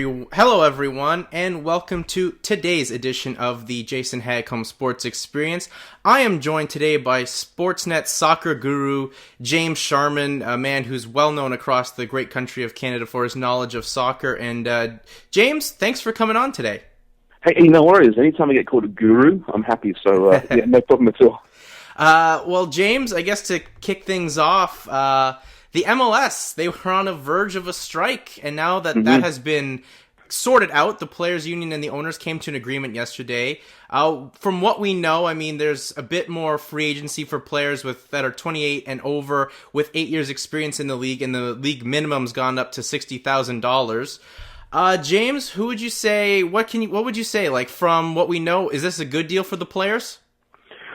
Hello everyone, and welcome to today's edition of the Jason Hagholm Sports Experience. I am joined today by SportsNets soccer guru James Sharman, a man who's well known across the great country of Canada for his knowledge of soccer. And James, thanks for coming on today. Hey, no worries. Anytime I get called a guru, I'm happy. So yeah, no problem at all. Well, James, I guess to kick things off, the MLS, they were on the verge of a strike, and now that that has been sorted out, the Players Union and the owners came to an agreement yesterday. From what we know, I mean, there's a bit more free agency for players that are 28 and over with 8 years experience in the league, and the league minimum's gone up to $60,000. James, who would you say, what would you say, like, from what we know, is this a good deal for the players?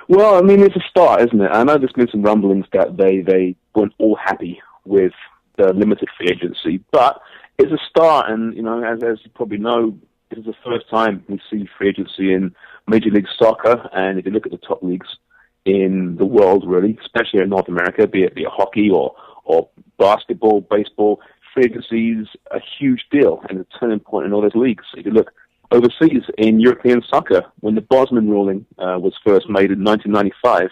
Well, I mean, it's a start, isn't it? I know there's been some rumblings that they weren't all happy with the limited free agency, but it's a start, and, you know, as you probably know, this is the first time we see free agency in Major League Soccer, and if you look at the top leagues in the world, really, especially in North America, be it hockey or basketball, baseball, free agency is a huge deal and a turning point in all those leagues. If you look overseas in European soccer, when the Bosman ruling was first made in 1995,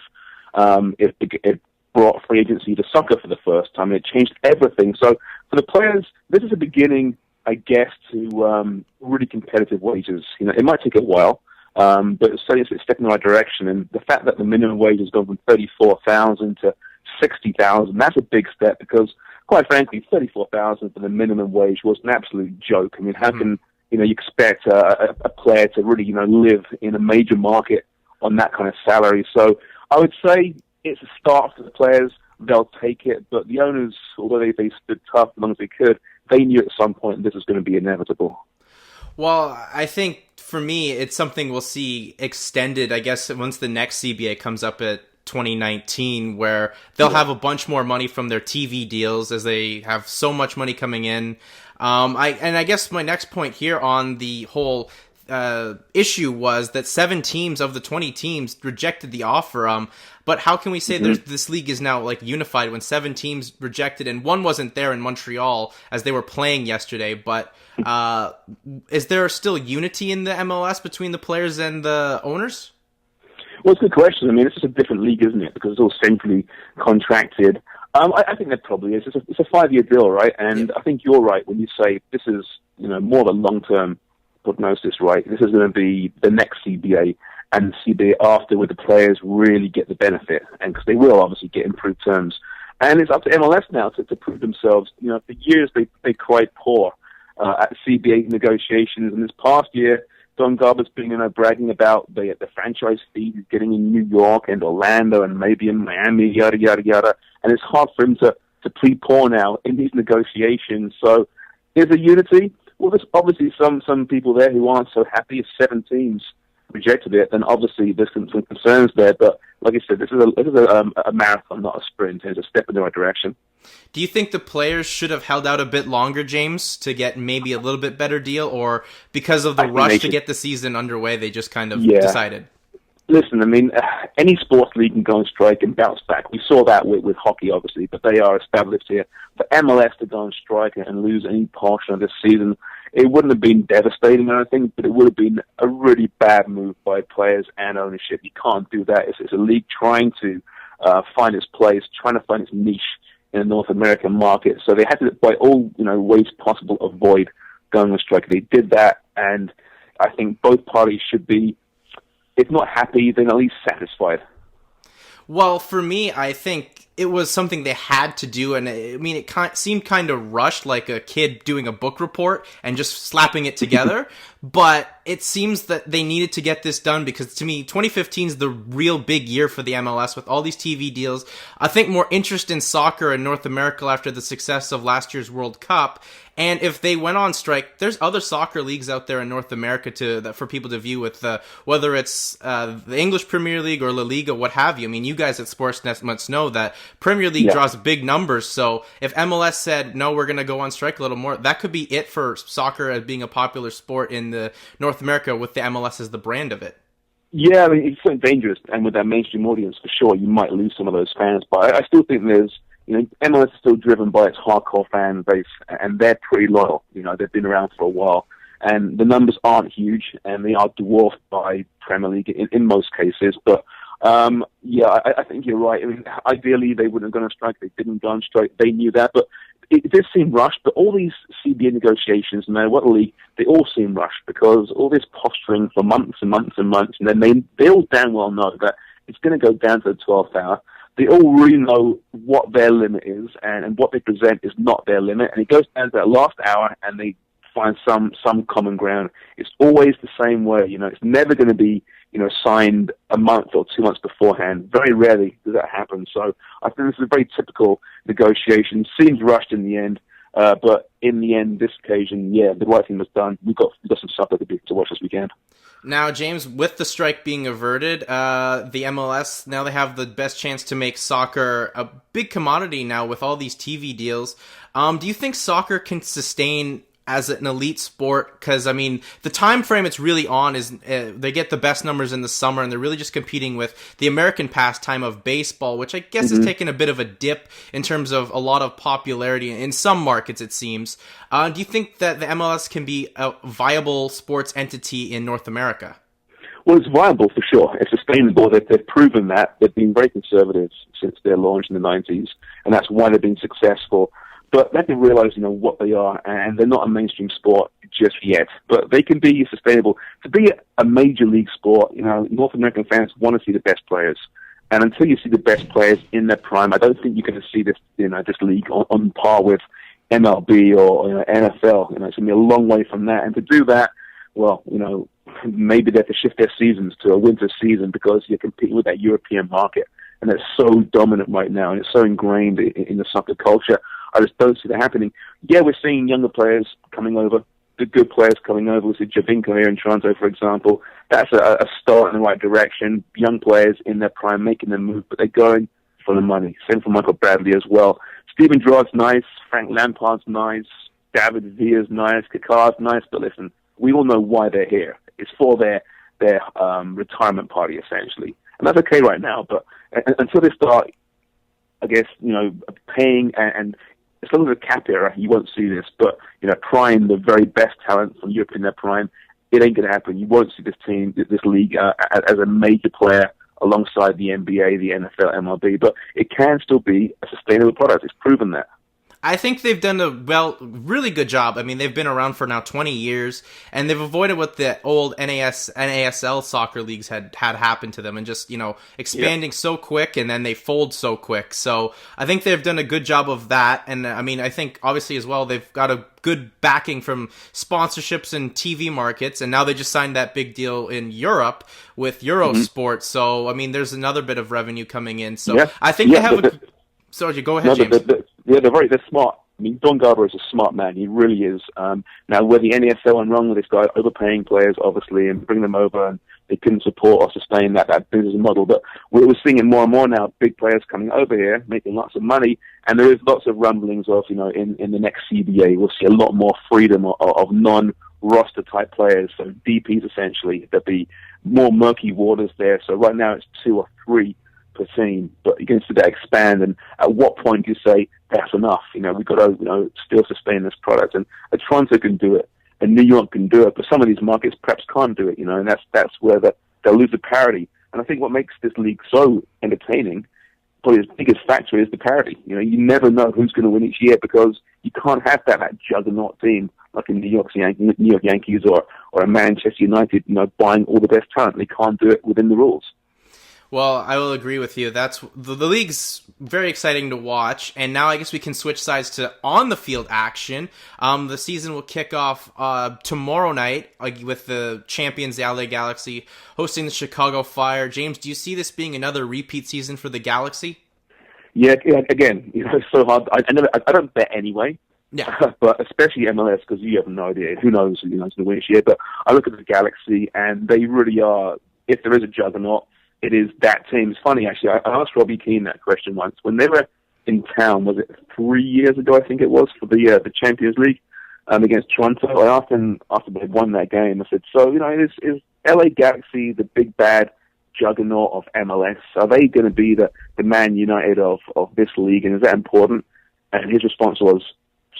it brought free agency to soccer for the first time, and it changed everything. So for the players, this is a beginning, I guess, to really competitive wages. You know, it might take a while, but it's certainly a step in the right direction. And the fact that the minimum wage has gone from $34,000 to $60,000, that's a big step, because, quite frankly, $34,000 for the minimum wage was an absolute joke. I mean, how can you expect a player to really, live in a major market on that kind of salary? So I would say it's a start for the players. They'll take it. But the owners, although they stood tough as long as they could, they knew at some point this was going to be inevitable. Well, I think for me, it's something we'll see extended, I guess, once the next CBA comes up at 2019, where they'll have a bunch more money from their TV deals as they have so much money coming in. I guess my next point here on the whole issue was that 7 teams of the 20 teams rejected the offer. But how can we say this league is now like unified when 7 teams rejected, and one wasn't there in Montreal as they were playing yesterday? But is there still unity in the MLS between the players and the owners? Well, it's a good question. I mean, it's just a different league, isn't it? Because it's all centrally contracted. I think that probably is. It's a 5-year deal, right? And I think you're right when you say this is, more of a long-term prognosis, right? This is going to be the next CBA, and the CBA after, where the players really get the benefit, and because they will obviously get improved terms. And it's up to MLS now to prove themselves. For years they cried poor at CBA negotiations, and this past year, Don Garber's been, bragging about the franchise fee he's getting in New York and Orlando and maybe in Miami, yada, yada, yada. And it's hard for him to plead poor now in these negotiations. So is there unity? Well, there's obviously some people there who aren't so happy. If 7 teams rejected it, then obviously there's some concerns there. But like I said, this is a marathon, not a sprint. It's a step in the right direction. Do you think the players should have held out a bit longer, James, to get maybe a little bit better deal, or because of the rush to get the season underway, they just kind of decided? Listen, I mean, any sports league can go on strike and bounce back. We saw that with hockey, obviously, but they are established here. For MLS to go on strike and lose any portion of this season, it wouldn't have been devastating or anything, but it would have been a really bad move by players and ownership. You can't do that. It's a league trying to find its place, trying to find its niche in the North American market. So they had to, by all ways possible, avoid going on strike. They did that, and I think both parties should be, if not happy, then at least satisfied. Well, for me, I think it was something they had to do, and I mean, it seemed kind of rushed, like a kid doing a book report and just slapping it together. But it seems that they needed to get this done because, to me, 2015 is the real big year for the MLS with all these TV deals. I think more interest in soccer in North America after the success of last year's World Cup. And if they went on strike, there's other soccer leagues out there in North America for people to view, with whether it's the English Premier League or La Liga, what have you. I mean, you guys at SportsNets must know that Premier League draws big numbers. So if MLS said, no, we're going to go on strike a little more, that could be it for soccer as being a popular sport in the North America with the MLS as the brand of it. Yeah, I mean, it's so dangerous, and with that mainstream audience, for sure, you might lose some of those fans. But I still think there's MLS is still driven by its hardcore fan base, and they're pretty loyal. They've been around for a while, and the numbers aren't huge, and they are dwarfed by Premier League in most cases. But I think you're right. I mean, ideally they wouldn't have gone on strike. They didn't go on strike. They knew that, but it did seem rushed. But all these CBA negotiations, no matter what league, they all seem rushed because all this posturing for months and months and months, and then they all damn well know that it's going to go down to the 12th hour. They all really know what their limit is, and what they present is not their limit. And it goes down to that last hour, and they find some common ground. It's always the same way. It's never going to be signed a month or 2 months beforehand. Very rarely does that happen. So I think this is a very typical negotiation. Seems rushed in the end, but in the end, this occasion, the right thing was done. We got some stuff to watch this weekend. Now, James, with the strike being averted, the MLS, now they have the best chance to make soccer a big commodity now with all these TV deals. Do you think soccer can sustain as an elite sport? Because, I mean, the time frame it's really on is they get the best numbers in the summer, and they're really just competing with the American pastime of baseball, which I guess has taken a bit of a dip in terms of a lot of popularity in some markets, it seems. Do you think that the MLS can be a viable sports entity in North America? Well, it's viable for sure. It's sustainable. They've proven that. They've been very conservative since their launch in the 90s, and that's why they've been successful. But they have to realize, what they are, and they're not a mainstream sport just yet. But they can be sustainable. To be a major league sport, North American fans want to see the best players. And until you see the best players in their prime, I don't think you're going to see this, this league on par with MLB or NFL. It's going to be a long way from that. And to do that, well, maybe they have to shift their seasons to a winter season because you're competing with that European market. And it's so dominant right now, and it's so ingrained in the soccer culture. I just don't see that happening. Yeah, we're seeing younger players coming over, the good players coming over. We see Javinko here in Toronto, for example. That's a start in the right direction. Young players in their prime making their move, but they're going for the money. Same for Michael Bradley as well. Steven Gerrard's nice. Frank Lampard's nice. David Villa's nice. Kaká's nice. But listen, we all know why they're here. It's for their retirement party, essentially. And that's okay right now, but until they start, I guess, paying and as long as the cap era, you won't see this, but, prime the very best talent from Europe in their prime, it ain't going to happen. You won't see this team, this league, as a major player alongside the NBA, the NFL, MLB, but it can still be a sustainable product. It's proven that. I think they've done a really good job. I mean, they've been around for now 20 years, and they've avoided what the old NASL soccer leagues had happened to them, and just, expanding so quick, and then they fold so quick. So I think they've done a good job of that, and I mean, I think obviously as well, they've got a good backing from sponsorships and TV markets, and now they just signed that big deal in Europe with Eurosport. So, I mean, there's another bit of revenue coming in. So I think they have Sorry, go ahead, James. They're smart. I mean, Don Garber is a smart man. He really is. Now, where the NASL went wrong with this guy overpaying players, obviously, and bring them over, and they couldn't support or sustain that business model. But we're seeing it more and more now, big players coming over here, making lots of money, and there is lots of rumblings of, in the next CBA, we'll see a lot more freedom of non-roster type players, so DPs essentially. There'll be more murky waters there. So right now it's 2 or 3 per team, but you're going to see that expand, and at what point do you say that's enough? We've got to still sustain this product, and Toronto can do it, and New York can do it, but some of these markets perhaps can't do it, and that's where they'll lose the parity. And I think what makes this league so entertaining, probably its biggest factor, is the parity. You never know who's going to win each year because you can't have that juggernaut team like in New York Yankees or a Manchester United, buying all the best talent. They can't do it within the rules. Well, I will agree with you. That's the league's very exciting to watch, and now I guess we can switch sides to on-the-field action. The season will kick off tomorrow night with the champions, the LA Galaxy, hosting the Chicago Fire. James, do you see this being another repeat season for the Galaxy? Yeah, again, it's so hard. I don't bet anyway. Yeah. But especially MLS, because you have no idea. Who knows who's going to win this year? But I look at the Galaxy, and they really are, if there is a juggernaut, it is that team. It's funny, actually. I asked Robbie Keane that question once. When they were in town, was it 3 years ago, I think it was, for the Champions League against Toronto? I asked him after they won that game, I said, so, is LA Galaxy the big bad juggernaut of MLS? Are they going to be the Man United of this league? And is that important? And his response was,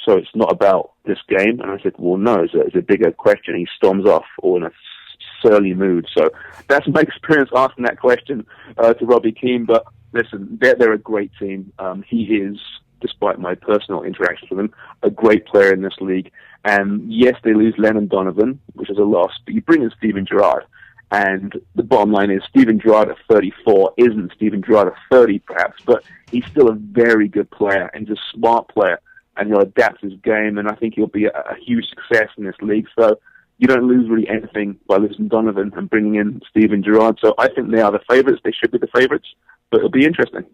so it's not about this game? And I said, well, no, it's a bigger question. He storms off all in a surly mood. So that's my experience asking that question to Robbie Keane. But listen, they're a great team. He is, despite my personal interactions with him, a great player in this league. And yes, they lose Lennon Donovan, which is a loss, but you bring in Steven Gerrard. And the bottom line is Steven Gerrard at 34 isn't Steven Gerrard at 30, perhaps, but he's still a very good player and he's a smart player. And he'll adapt his game, and I think he'll be a huge success in this league. So you don't lose really anything by losing Donovan and bringing in Steven Gerrard. So I think they are the favourites. They should be the favourites, but it'll be interesting.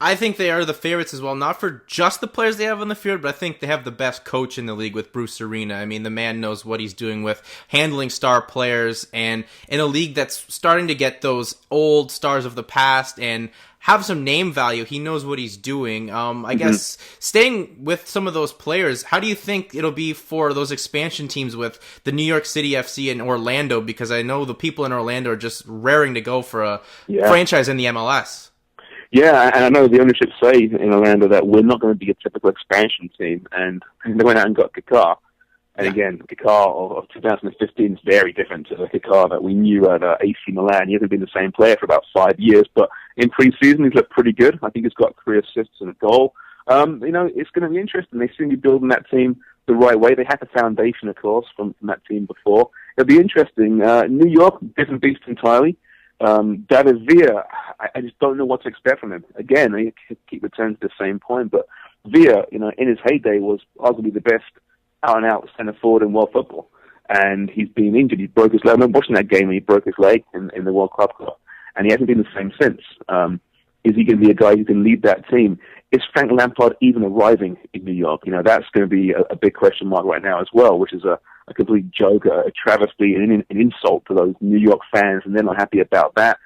I think they are the favorites as well, not for just the players they have on the field, but I think they have the best coach in the league with Bruce Arena. I mean, the man knows what he's doing with handling star players, and in a league that's starting to get those old stars of the past and have some name value, he knows what he's doing. I guess staying with some of those players, how do you think it'll be for those expansion teams with the New York City FC and Orlando? Because I know the people in Orlando are just raring to go for a franchise in the MLS. Yeah, and I know the ownership say in Orlando that we're not going to be a typical expansion team, and they went out and got Kaká. And again, Kaká of 2015 is very different to the Kaká that we knew at AC Milan. He hasn't been the same player for about 5 years, but in pre-season he's looked pretty good. I think he's got 3 assists and a goal. It's going to be interesting. They seem to be building that team the right way. They had the foundation, of course, from that team before. It'll be interesting. New York, different beast entirely. David Villa, I just don't know what to expect from him. Again, I keep returning to the same point, but Villa, in his heyday was arguably the best out-and-out centre forward in world football. And he's been injured. He broke his leg. I remember watching that game when he broke his leg in the World Cup. And he hasn't been the same since. Is he going to be a guy who can lead that team? Is Frank Lampard even arriving in New York? That's going to be a big question mark right now as well, which is a complete joke, a travesty, and an insult to those New York fans, and they're not happy about that.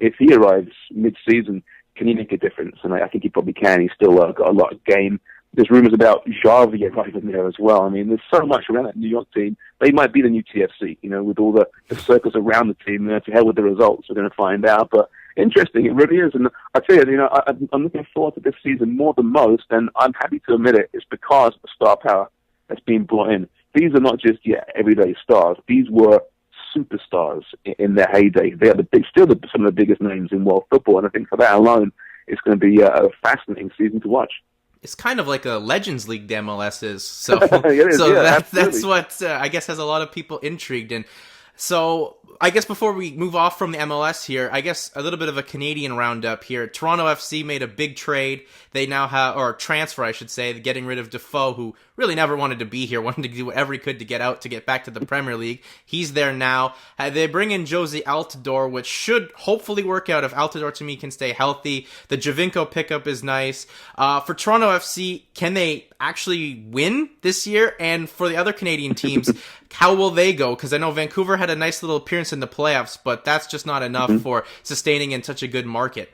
If he arrives mid-season, can he make a difference? And I think he probably can. He's still got a lot of game. There's rumors about Xavi arriving there as well. I mean, there's so much around that New York team. They might be the new TFC, with all the circles around the team. To hell with the results, we're going to find out. But interesting, it really is. And I tell you, I'm looking forward to this season more than most, and I'm happy to admit it. It's because of the star power that's being brought in. These are not just everyday stars. These were superstars in their heyday. They are some of the biggest names in world football, and I think for that alone, it's going to be a fascinating season to watch. It's kind of like a Legends League, the MLS is. So, that's what I guess has a lot of people intrigued. And so I guess before we move off from the MLS here, I guess a little bit of a Canadian roundup here. Toronto FC made a big trade. They now have, or transfer, I should say, getting rid of Defoe, who really never wanted to be here, wanted to do whatever he could to get out, to get back to the Premier League. He's there now. They bring in Josie Altidore, which should hopefully work out if Altidore, to me, can stay healthy. The Javinko pickup is nice. For Toronto FC, can they actually win this year? And for the other Canadian teams, how will they go? Because I know Vancouver had a nice little appearance in the playoffs, but that's just not enough for sustaining in such a good market.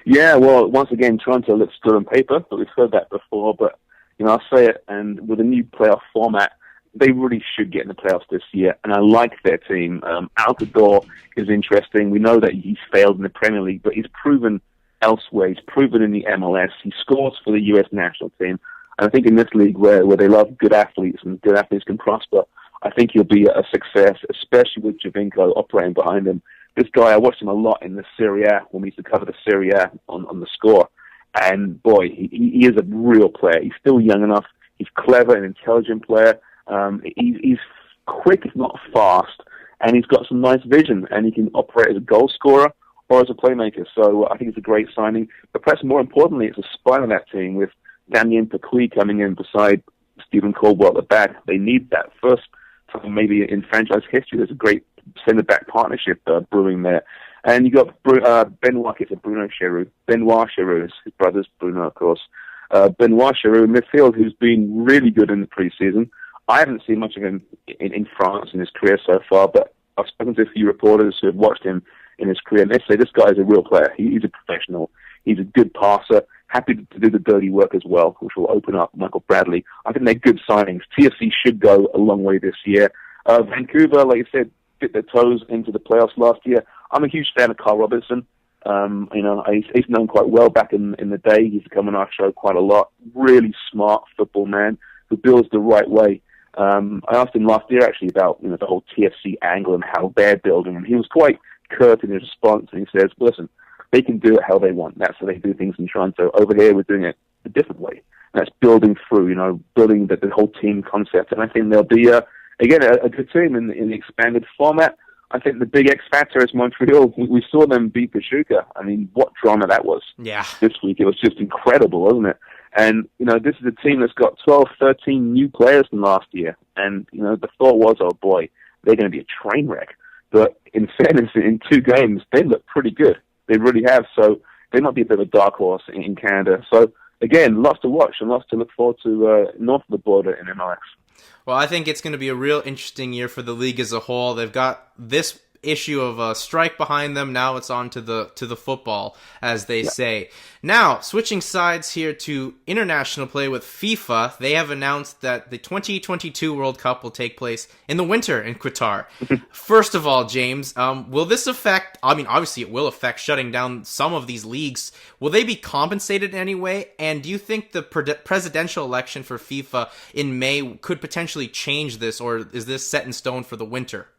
Yeah, well, once again, Toronto looks good on paper, but we've heard that before. But, I'll say it, and with a new playoff format, they really should get in the playoffs this year, and I like their team. Altidore is interesting. We know that he's failed in the Premier League, but he's proven elsewhere. He's proven in the MLS. He scores for the U.S. national team. And I think in this league where they love good athletes and good athletes can prosper, I think he'll be a success, especially with Javinko operating behind him. This guy, I watched him a lot in the Serie A when we used to cover the Serie A on the score. And boy, he is a real player. He's still young enough. He's clever and intelligent player. He's quick, if not fast. And he's got some nice vision. And he can operate as a goal scorer or as a playmaker. So I think it's a great signing. But perhaps more importantly, it's a spine on that team with Damien Pacqui coming in beside Stephen Caldwell at the back. They need that. First time maybe in franchise history, there's a great centre-back partnership brewing there. And you got Benoit, it's a Bruno Cheroux. Benoit Cheroux, his brother's Bruno, of course. Benoit Cheroux in midfield, who's been really good in the pre-season. I haven't seen much of him in France in his career so far, but I've spoken to a few reporters who have watched him in his career, and they say this guy is a real player. He's a professional. He's a good passer, happy to do the dirty work as well, which will open up Michael Bradley. I think they're good signings. TFC should go a long way this year. Vancouver, like you said, dipped their toes into the playoffs last year. I'm a huge fan of Carl Robertson. He's known quite well back in the day. He's come on our show quite a lot. Really smart football man who builds the right way. I asked him last year actually about the whole TFC angle and how they're building, and he was quite curt in his response. And he says, "Listen, they can do it how they want. That's how they do things in Toronto. Over here, we're doing it a different way. And that's building through, building the whole team concept. And I think they'll be again a good team in the expanded format." I think the big X factor is Montreal. We saw them beat Pachuca. I mean, what drama that was. Yeah. This week. It was just incredible, wasn't it? And, this is a team that's got 12, 13 new players from last year. And, the thought was, oh boy, they're going to be a train wreck. But in fairness, in 2 games, they look pretty good. They really have. So they might be a bit of a dark horse in Canada. So, again, lots to watch and lots to look forward to north of the border in MLS. Well, I think it's going to be a real interesting year for the league as a whole. They've got this issue of a strike behind them. Now it's on to the football, as they say. Now, switching sides here to international play with FIFA, they have announced that the 2022 World Cup will take place in the winter in Qatar. First of all, James, will this affect, obviously it will affect shutting down some of these leagues. Will they be compensated in any way? And do you think the presidential election for FIFA in May could potentially change this, or is this set in stone for the winter?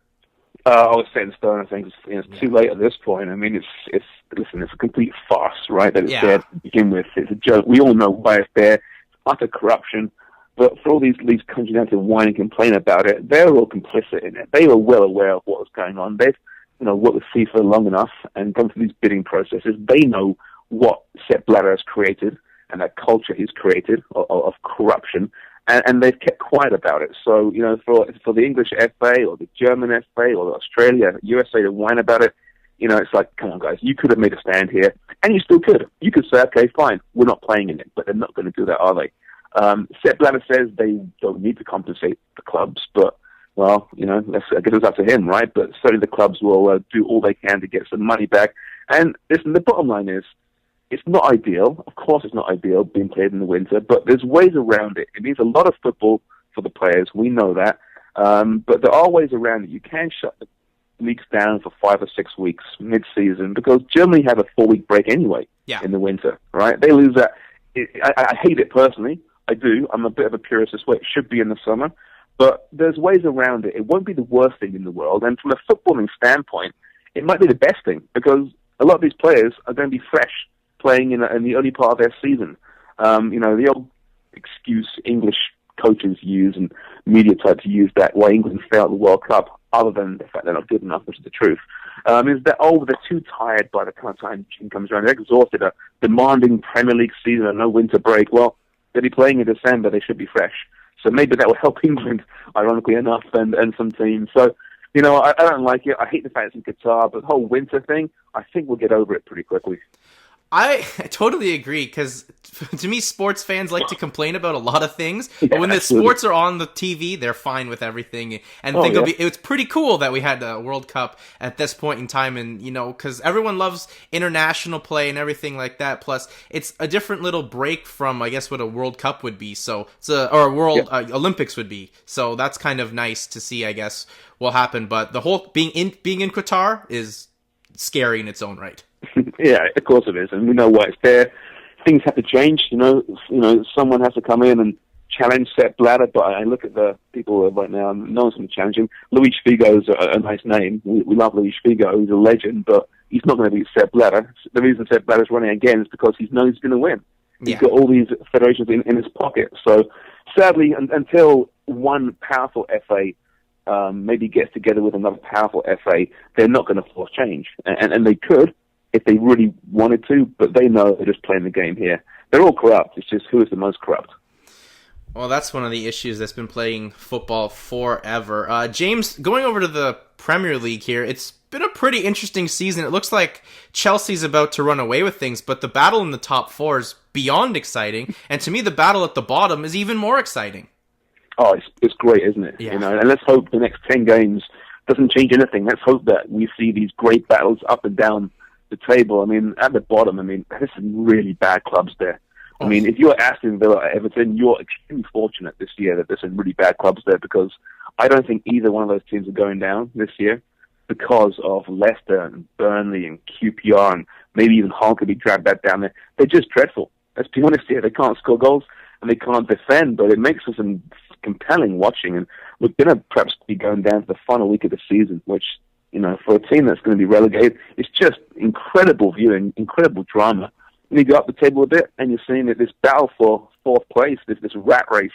I was set in stone. I think it's too late at this point. I mean, it's a complete farce, right? That it's there to begin with. It's a joke. We all know why it's there. It's utter corruption. But for all these countries now to whine and complain about it, they're all complicit in it. They were well aware of what was going on. They've worked with FIFA long enough and gone through these bidding processes. They know what Sepp Blatter has created and that culture he's created of corruption. And they've kept quiet about it. So, for the English FA or the German FA or the Australia, USA to whine about it, it's like, come on, guys, you could have made a stand here. And you still could. You could say, okay, fine, we're not playing in it. But they're not going to do that, are they? Sepp Blatter says they don't need to compensate the clubs. But, well, I guess it's up to him, right? But certainly the clubs will do all they can to get some money back. And listen, the bottom line is, it's not ideal. Of course it's not ideal being played in the winter, but there's ways around it. It means a lot of football for the players. We know that. But there are ways around it. You can shut the leagues down for 5 or 6 weeks mid-season because Germany have a 4-week break anyway in the winter, right? They lose that. I hate it personally. I do. I'm a bit of a purist this way. It should be in the summer. But there's ways around it. It won't be the worst thing in the world. And from a footballing standpoint, it might be the best thing because a lot of these players are going to be fresh playing in the early part of their season. The old excuse English coaches use and media types use that why England failed the World Cup, other than the fact they're not good enough, which is the truth, is that, they're too tired by the time June comes around. They're exhausted, a demanding Premier League season and no winter break. Well, they'll be playing in December, they should be fresh. So maybe that will help England, ironically enough, and some teams. So, I don't like it. I hate the fact it's in Qatar, but the whole winter thing, I think we'll get over it pretty quickly. I totally agree, because to me, sports fans like to complain about a lot of things, but when the sports are on the TV, they're fine with everything, and it's pretty cool that we had the World Cup at this point in time, and because everyone loves international play and everything like that. Plus, it's a different little break from, I guess, what a World Cup would be, or a World Olympics would be. So that's kind of nice to see, I guess, will happen. But the whole being in Qatar is scary in its own right. Yeah, of course it is, and we know why it's there. Things have to change, someone has to come in and challenge Sepp Blatter, but I look at the people right now, and no one's going to challenge him. Luis Figo's a nice name. We love Luis Figo. He's a legend, but he's not going to beat Sepp Blatter. The reason Sepp Blatter's running again is because he knows he's going to win. He's got all these federations in his pocket. So, sadly, until one powerful FA maybe gets together with another powerful FA, they're not going to force change. And they could, if they really wanted to, but they know they're just playing the game here. They're all corrupt. It's just who is the most corrupt. Well, that's one of the issues that's been plaguing football forever. James, going over to the Premier League here, it's been a pretty interesting season. It looks like Chelsea's about to run away with things, but the battle in the top 4 is beyond exciting, and to me, the battle at the bottom is even more exciting. Oh, it's great, isn't it? Yeah. And let's hope the next 10 games doesn't change anything. Let's hope that we see these great battles up and down the table. At the bottom, there's some really bad clubs there. If you're Aston Villa or Everton, you're extremely fortunate this year that there's some really bad clubs there, because I don't think either one of those teams are going down this year. because of Leicester and Burnley and QPR and maybe even Hull could be dragged back down there. They're just dreadful. Let's be honest here. They can't score goals and they can't defend, but it makes us compelling watching. And we're going to perhaps be going down to the final week of the season, which, for a team that's going to be relegated, it's just incredible viewing, incredible drama. And you go up the table a bit and you're seeing that this battle for fourth place, this rat race,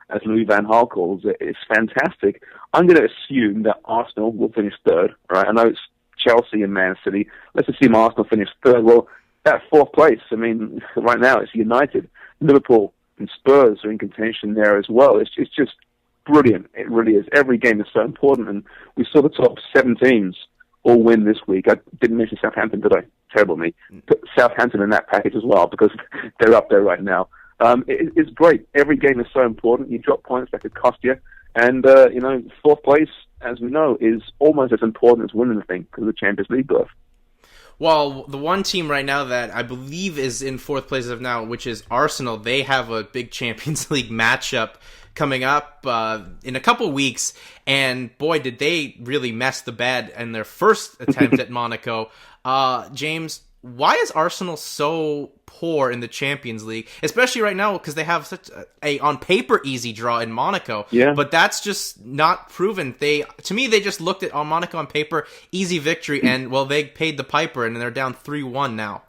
as Louis van Gaal calls it, is fantastic. I'm going to assume that Arsenal will finish third, right? I know it's Chelsea and Man City. Let's assume Arsenal finish third. Well, that fourth place, right now it's United, Liverpool and Spurs are in contention there as well. It's just brilliant. It really is. Every game is so important, and we saw the top 7 teams all win this week. I didn't mention Southampton, did I? Terrible me. Put Southampton in that package as well because they're up there right now. It's great. Every game is so important. You drop points that could cost you. And, fourth place, as we know, is almost as important as winning the thing because of the Champions League berth. Well, the one team right now that I believe is in fourth place of now, which is Arsenal, they have a big Champions League matchup coming up in a couple weeks. And boy, did they really mess the bed in their first attempt at Monaco. James, why is Arsenal so poor in the Champions League, especially right now because they have such a on paper easy draw in Monaco? Yeah. But that's just not proven. To me, they just looked at Monaco on paper, easy victory, and well, they paid the piper, and they're down 3-1 now.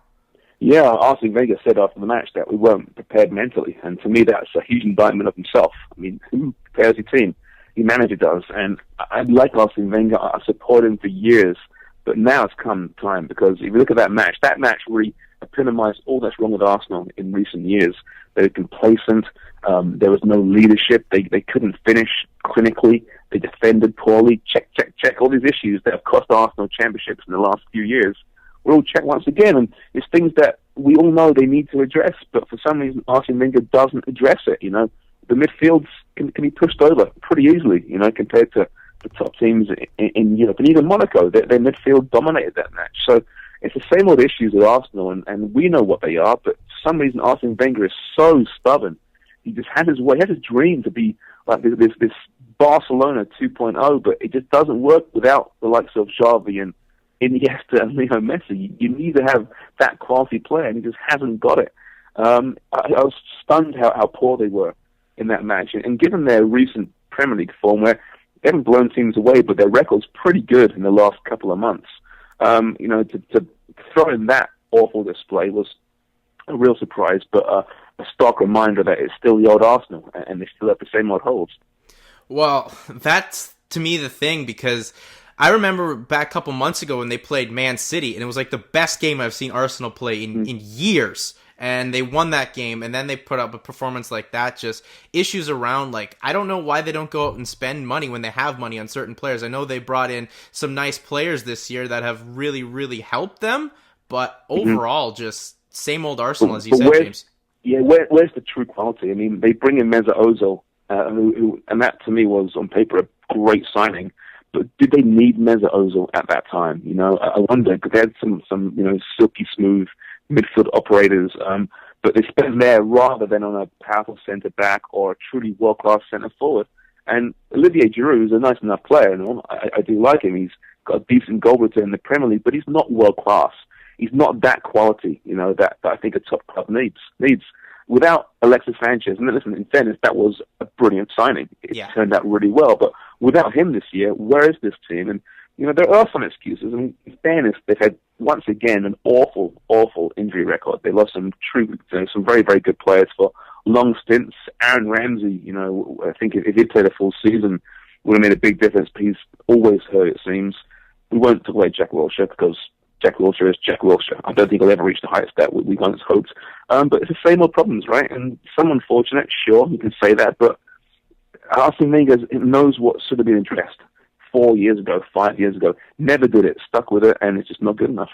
Yeah, Arsene Wenger said after the match that we weren't prepared mentally, and to me, that's a huge indictment of himself. I mean, who prepares your team? Your manager does, and I like Arsene Wenger. I support him for years. But now it's come time because if you look at that match really epitomized all that's wrong with Arsenal in recent years. They were complacent. There was no leadership. They couldn't finish clinically. They defended poorly. Check. All these issues that have cost Arsenal championships in the last few years were all checked once again. And it's things that we all know they need to address, but for some reason Arsene Wenger doesn't address it. The midfields can be pushed over pretty easily, compared to the top teams in Europe, and even Monaco, their midfield dominated that match. So it's the same old issues with Arsenal, and we know what they are, but for some reason Arsene Wenger is so stubborn. He just had his way, he had his dream to be like this Barcelona 2.0, but it just doesn't work without the likes of Xavi and Iniesta and Leo Messi. You need to have that quality player, and he just hasn't got it. I was stunned how poor they were in that match, and given their recent Premier League form, where they haven't blown teams away, but their record's pretty good in the last couple of months. To throw in that awful display was a real surprise, but a stark reminder that it's still the old Arsenal, and they still have the same old holes. Well, that's, to me, the thing, because I remember back a couple months ago when they played Man City, and it was like the best game I've seen Arsenal play in years. And they won that game, and then they put up a performance like that. Just issues around, I don't know why they don't go out and spend money when they have money on certain players. I know they brought in some nice players this year that have really, really helped them, but overall, just same old Arsenal, as you said, James. Yeah, where's the true quality? I mean, they bring in Mesut Ozil, who, and that to me was, on paper, a great signing. But did they need Mesut Ozil at that time? I wonder, because they had some silky smooth midfield operators, but they spent there rather than on a powerful centre-back or a truly world-class centre-forward. And Olivier Giroud is a nice enough player, and I do like him. He's got a decent goal return in the Premier League, but he's not world-class. He's not that quality, that I think a top club needs. Without Alexis Sanchez, and listen, in fairness, that was a brilliant signing. It turned out really well, but without him this year, where is this team? And there are some excuses. I mean, in fairness, they've had, once again, an awful, awful injury record. They lost some some very, very good players for long stints. Aaron Ramsey, I think if he'd played a full season, would have made a big difference, but he's always hurt, it seems. We won't talk about Jack Wilshere because Jack Wilshere is Jack Wilshere. I don't think he'll ever reach the heights that we once hoped. But it's the same old problems, right? And some unfortunate, sure, you can say that, but Arsene Wenger knows what should have been addressed 4 years ago, 5 years ago. Never did it, stuck with it, and it's just not good enough.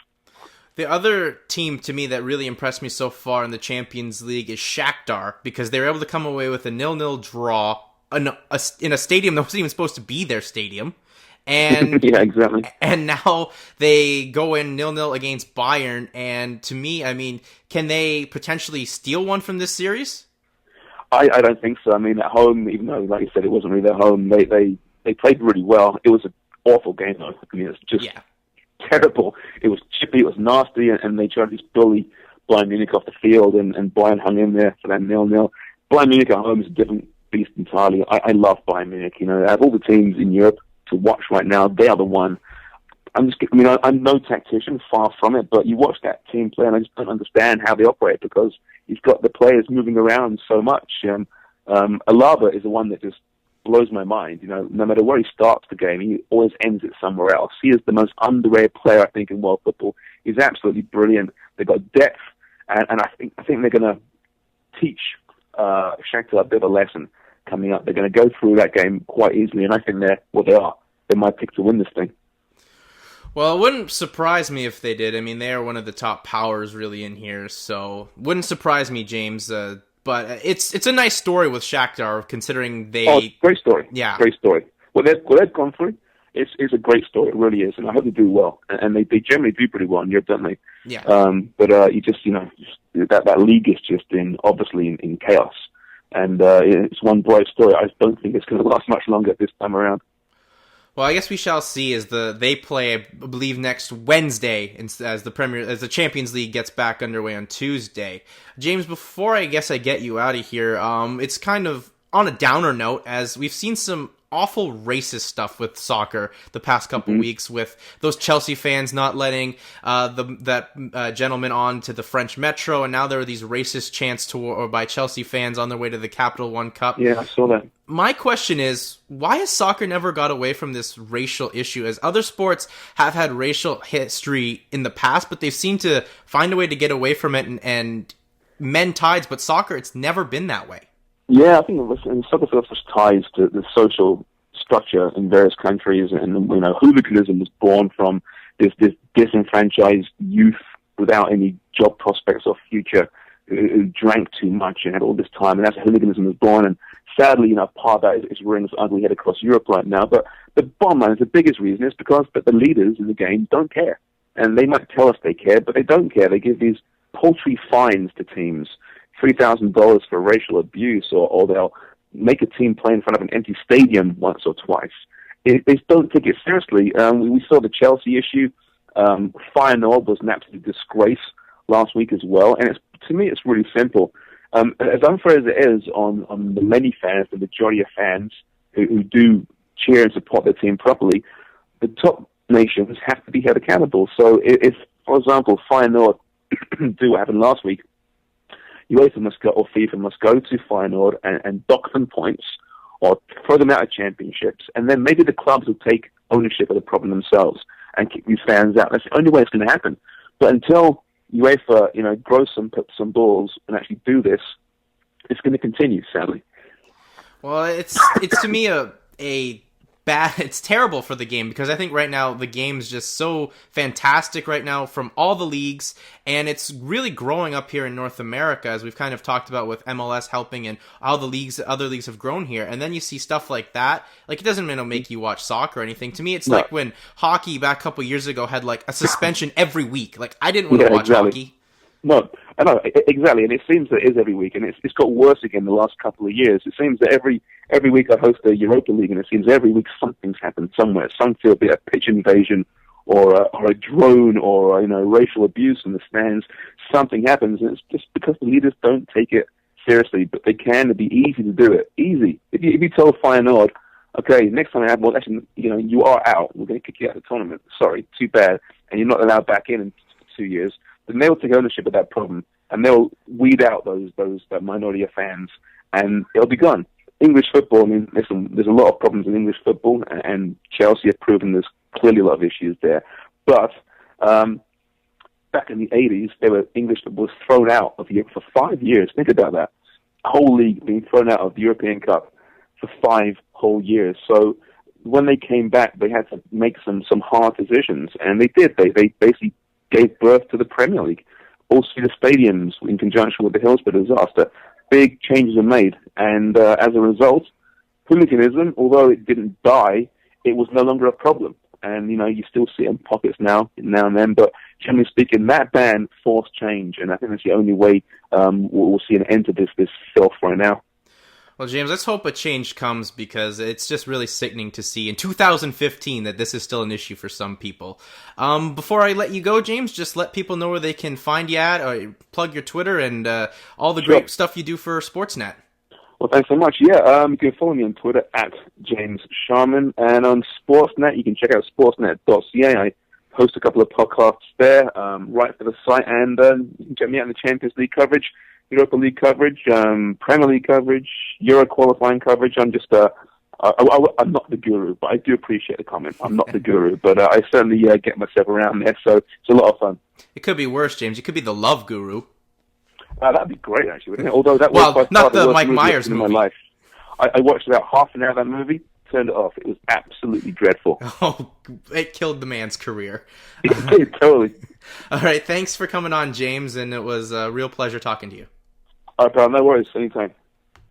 The other team, to me, that really impressed me so far in the Champions League is Shakhtar, because they were able to come away with a 0-0 draw in a stadium that wasn't even supposed to be their stadium. And yeah, exactly. And now they go in 0-0 against Bayern, and to me, I mean, can they potentially steal one from this series? I don't think so. I mean, at home, even though, like you said, it wasn't really their home, they played really well. It was an awful game, though. I mean, it's just Yeah. terrible. It was chippy, it was nasty, and they tried to just bully Bayern Munich off the field, and Bayern hung in there for that 0-0. Bayern Munich at home is a different beast entirely. I love Bayern Munich. You know, out of all the teams in Europe to watch right now, they are the one. I'm no tactician, far from it, but you watch that team play, and I just don't understand how they operate because you've got the players moving around so much. Alaba is the one that just blows my mind. You know, no matter where he starts the game, he always ends it somewhere else. He is the most underrated player, I think, in world football. He's absolutely brilliant. They've got depth, and I think they're going to teach Shakhtar a bit of a lesson coming up. They're going to go through that game quite easily, and I think they're my pick to win this thing. Well, it wouldn't surprise me if they did. I mean, they are one of the top powers really in here, so wouldn't surprise me, James. But it's a nice story with Shakhtar, considering they... Oh, great story. Yeah. Great story. What they've gone through is a great story. It really is, and I hope they do well. And they generally do pretty well in Europe, don't they? Yeah. But you just, that league is just obviously in chaos. And it's one bright story. I don't think it's going to last much longer this time around. Well, I guess we shall see as they play, I believe, next Wednesday as the Champions League gets back underway on Tuesday. James, before I get you out of here, it's kind of on a downer note as we've seen some awful racist stuff with soccer the past couple weeks, with those Chelsea fans not letting that gentleman on to the French Metro, and now there are these racist chants by Chelsea fans on their way to the Capital One Cup. Yeah, I saw that. My question is, why has soccer never got away from this racial issue? As other sports have had racial history in the past, but they've seemed to find a way to get away from it and mend tides, but soccer, it's never been that way. Yeah, I think soccer sort of ties to the social structure in various countries, and hooliganism was born from this disenfranchised youth without any job prospects or future who drank too much and had all this time, and that's how hooliganism was born. And sadly, part of that is rearing its ugly head across Europe right now. But the bottom line is the biggest reason is because the leaders in the game don't care, and they might tell us they care, but they don't care. They give these paltry fines to teams. $3,000 for racial abuse, or they'll make a team play in front of an empty stadium once or twice. They don't take it seriously. We saw the Chelsea issue. Feyenoord was an absolute disgrace last week as well. And to me, it's really simple. As unfair as it is on the many fans, the majority of fans who do cheer and support their team properly, the top nations have to be held accountable. So if for example, Feyenoord do what happened last week, UEFA must go, or FIFA must go to Feyenoord and dock them points or throw them out of championships, and then maybe the clubs will take ownership of the problem themselves and kick these fans out. That's the only way it's going to happen. But until UEFA, grows some balls and actually do this, it's going to continue, sadly. Well, it's to me a bad. It's terrible for the game, because I think right now the game's just so fantastic right now from all the leagues, and it's really growing up here in North America, as we've kind of talked about with MLS helping and how other leagues have grown here. And then you see stuff like that, like it doesn't make you watch soccer or anything. To me, it's like when hockey back a couple years ago had like a suspension every week. Like I didn't want to watch hockey. No, I know, exactly, and it seems that it is every week, and it's got worse again the last couple of years. It seems that every week I host a Europa League, and it seems every week something's happened somewhere. Some feel be a pitch invasion, or a drone, or racial abuse in the stands. Something happens, and it's just because the leaders don't take it seriously, but they can. It'd be easy to do it. Easy. If you told Feyenoord, okay, next time I have more, actually, you are out. We're going to kick you out of the tournament. Sorry, too bad, and you're not allowed back in 2 years. Then they'll take ownership of that problem, and they'll weed out that minority of fans, and it'll be gone. English football, I mean, there's a lot of problems in English football, and Chelsea have proven there's clearly a lot of issues there. But back in the 80s, English football was thrown out of Europe for 5 years. Think about that. A whole league being thrown out of the European Cup for 5 whole years. So when they came back, they had to make some hard decisions, and they did. They basically gave birth to the Premier League. Also, the stadiums, in conjunction with the Hillsborough disaster, big changes are made. And as a result, hooliganism, although it didn't die, it was no longer a problem. And, you still see it in pockets now and then. But generally speaking, that ban forced change. And I think that's the only way we'll see an end to this filth right now. Well, James, let's hope a change comes because it's just really sickening to see in 2015 that this is still an issue for some people. Before I let you go, James, just let people know where they can find you at, or plug your Twitter and all the great stuff you do for Sportsnet. Well, thanks so much. Yeah, you can follow me on Twitter at James Sharman, and on Sportsnet, you can check out sportsnet.ca. I host a couple of podcasts there, right for the site, and you can check me out in the Champions League coverage, Europa League coverage, Premier League coverage, Euro qualifying coverage. I'm just, I'm not the guru, but I do appreciate the comment. I'm not the guru, but I certainly get myself around there, so it's a lot of fun. It could be worse, James. You could be the love guru. That'd be great, actually, wouldn't it? Although that was by far not the worst Mike movie Myers in movie. my life. I watched about half an hour of that movie, turned it off. It was absolutely dreadful. Oh, it killed the man's career. Totally. All right, thanks for coming on, James, and it was a real pleasure talking to you. All right, pal, no worries. Anytime.